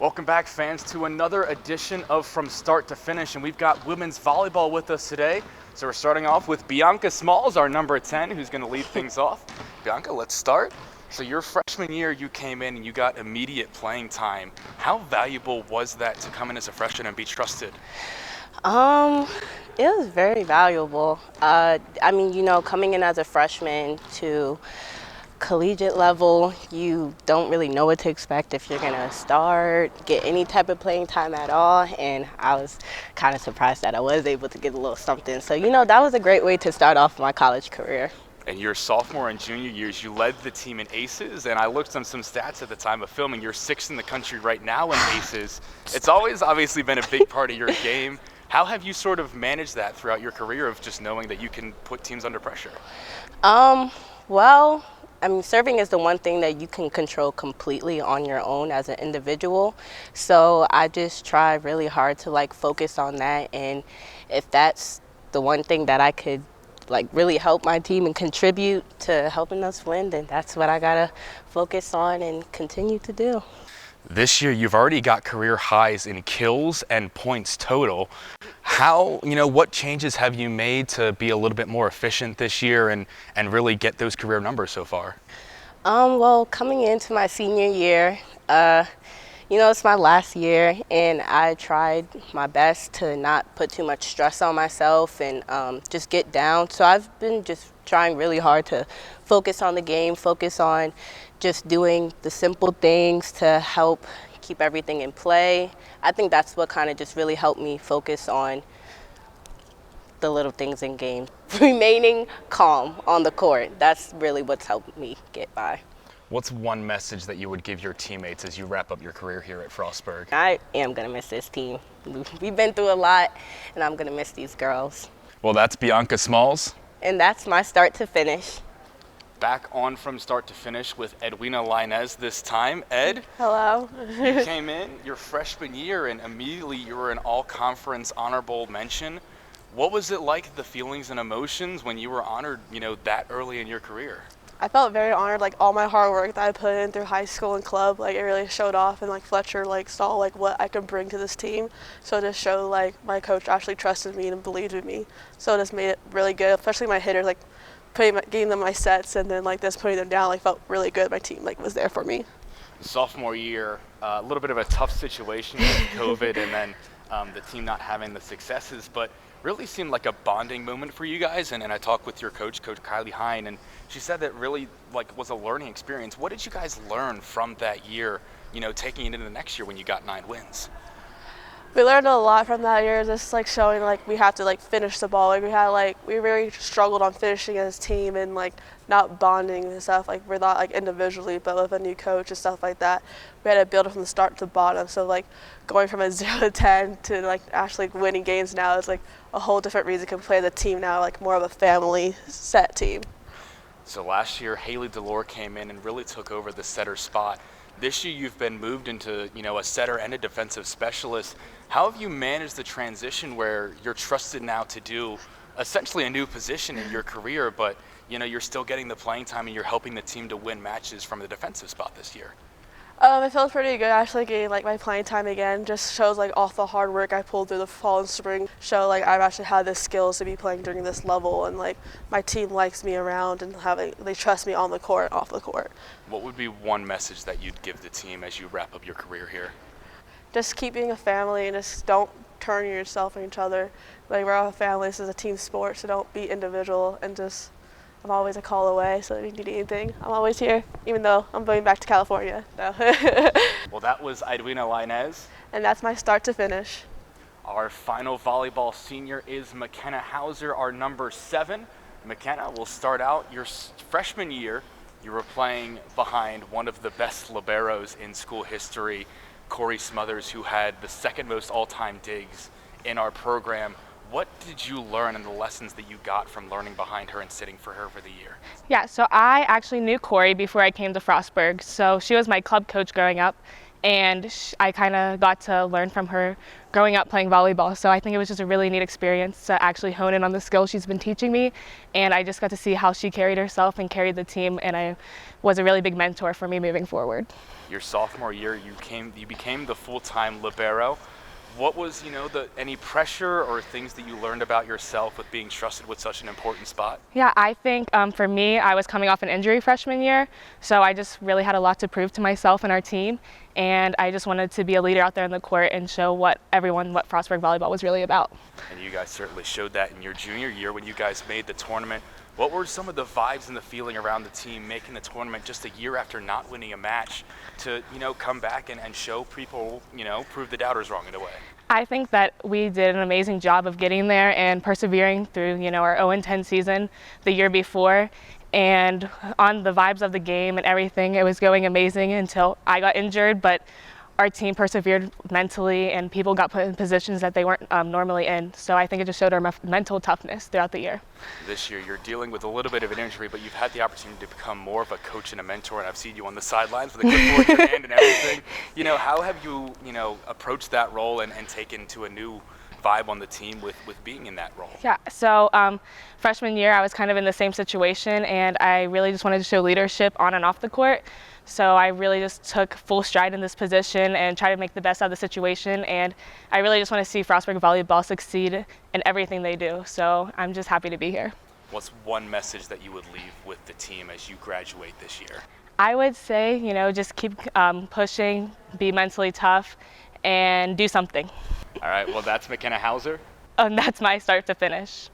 Welcome back, fans, to another edition of From Start to Finish, and we've got women's volleyball with us today. So we're starting off with Bianca Smalls, our number 10, who's going to lead things off. Bianca, let's start. So your freshman year, you came in and you got immediate playing time. How valuable was that to come in as a freshman and be trusted? It was very valuable. Coming in as a freshman to collegiate level, you don't really know what to expect if you're gonna get any type of playing time at all, and I was kind of surprised that I was able to get a little something. So, that was a great way to start off my college career. And your sophomore and junior years, you led the team in aces, and I looked on some stats at the time of filming. You're 6th in the country right now in aces. It's always obviously been a big part of your game. How have you sort of managed that throughout your career of just knowing that you can put teams under pressure? Serving is the one thing that you can control completely on your own as an individual. So I just try really hard to focus on that. And if that's the one thing that I could really help my team and contribute to helping us win, then that's what I gotta focus on and continue to do. This year, you've already got career highs in kills and points total. What changes have you made to be a little bit more efficient this year and really get those career numbers so far? Coming into my senior year, it's my last year, and I tried my best to not put too much stress on myself and just get down. So I've been just trying really hard to focus on the game, focus on just doing the simple things to help keep everything in play. I think that's what kind of just really helped me focus on the little things in game. Remaining calm on the court, that's really what's helped me get by. What's one message that you would give your teammates as you wrap up your career here at Frostburg? I am going to miss this team. We've been through a lot, and I'm going to miss these girls. Well, that's Bianca Smalls. And that's my start to finish. Back on From Start to Finish with Edwina Linez this time. Ed? Hello. You came in your freshman year, and immediately you were an all-conference honorable mention. What was it like, the feelings and emotions when you were honored, that early in your career? I felt very honored, all my hard work that I put in through high school and club, it really showed off, and Fletcher saw what I could bring to this team. So it just showed my coach actually trusted me and believed in me. So it just made it really good, especially my hitters, getting them my sets, and then putting them down, felt really good. My team was there for me. Sophomore year, a little bit of a tough situation with COVID and then the team not having the successes, but really seemed like a bonding moment for you guys. And I talked with your coach Kylie Hine, and she said that really was a learning experience. What did you guys learn from that year, taking it into the next year when you got 9 wins? We learned a lot from that year, just showing we have to finish the ball. We really struggled on finishing as a team and not bonding and stuff. We're not individually, but with a new coach and stuff like that, we had to build it from the start to bottom. So going from a 0 to 10 to actually winning games now is a whole different reason to play the team now, more of a family set team. So last year, Haley Delore came in and really took over the setter spot. This year, you've been moved into, a setter and a defensive specialist. How have you managed the transition where you're trusted now to do essentially a new position in your career, but, you're still getting the playing time and you're helping the team to win matches from the defensive spot this year? It feels pretty good actually getting my playing time again. Just shows all the hard work I pulled through the fall and spring. Show I've actually had the skills to be playing during this level, and my team likes me around and they trust me on the court, off the court. What would be one message that you'd give the team as you wrap up your career here? Just keep being a family and just don't turn yourself on each other. We're all a family. This is a team sport, so don't be individual, and just I'm always a call away, so if you need anything, I'm always here, even though I'm going back to California. So. Well, that was Edwina Linez. And that's my start to finish. Our final volleyball senior is McKenna Hauser, our number 7. McKenna, we'll start out your freshman year. You were playing behind one of the best liberos in school history, Corey Smothers, who had the 2nd most all-time digs in our program. What did you learn and the lessons that you got from learning behind her and sitting for her for the year? Yeah, so I actually knew Corey before I came to Frostburg. So she was my club coach growing up, and I kind of got to learn from her growing up playing volleyball. So I think it was just a really neat experience to actually hone in on the skills she's been teaching me, and I just got to see how she carried herself and carried the team, and I was a really big mentor for me moving forward. Your sophomore year, you became the full-time libero. What was, any pressure or things that you learned about yourself with being trusted with such an important spot? Yeah, I think for me, I was coming off an injury freshman year, so I just really had a lot to prove to myself and our team, and I just wanted to be a leader out there in the court and show what Frostburg volleyball was really about. And you guys certainly showed that in your junior year when you guys made the tournament. What were some of the vibes and the feeling around the team making the tournament just a year after not winning a match to, come back and show people, prove the doubters wrong in a way? I think that we did an amazing job of getting there and persevering through, our 0-10 season the year before. And on the vibes of the game and everything, it was going amazing until I got injured, but our team persevered mentally and people got put in positions that they weren't normally in. So I think it just showed our mental toughness throughout the year. This year you're dealing with a little bit of an injury, but you've had the opportunity to become more of a coach and a mentor, and I've seen you on the sidelines with a clipboard in your hand and everything. How have you, approached that role and taken to a new vibe on the team with being in that role? Yeah, so freshman year I was kind of in the same situation, and I really just wanted to show leadership on and off the court. So I really just took full stride in this position and tried to make the best out of the situation, and I really just want to see Frostburg volleyball succeed in everything they do. So I'm just happy to be here. What's one message that you would leave with the team as you graduate this year? I would say, just keep pushing, be mentally tough, and do something. All right, well, that's McKenna Hauser. And that's my start to finish.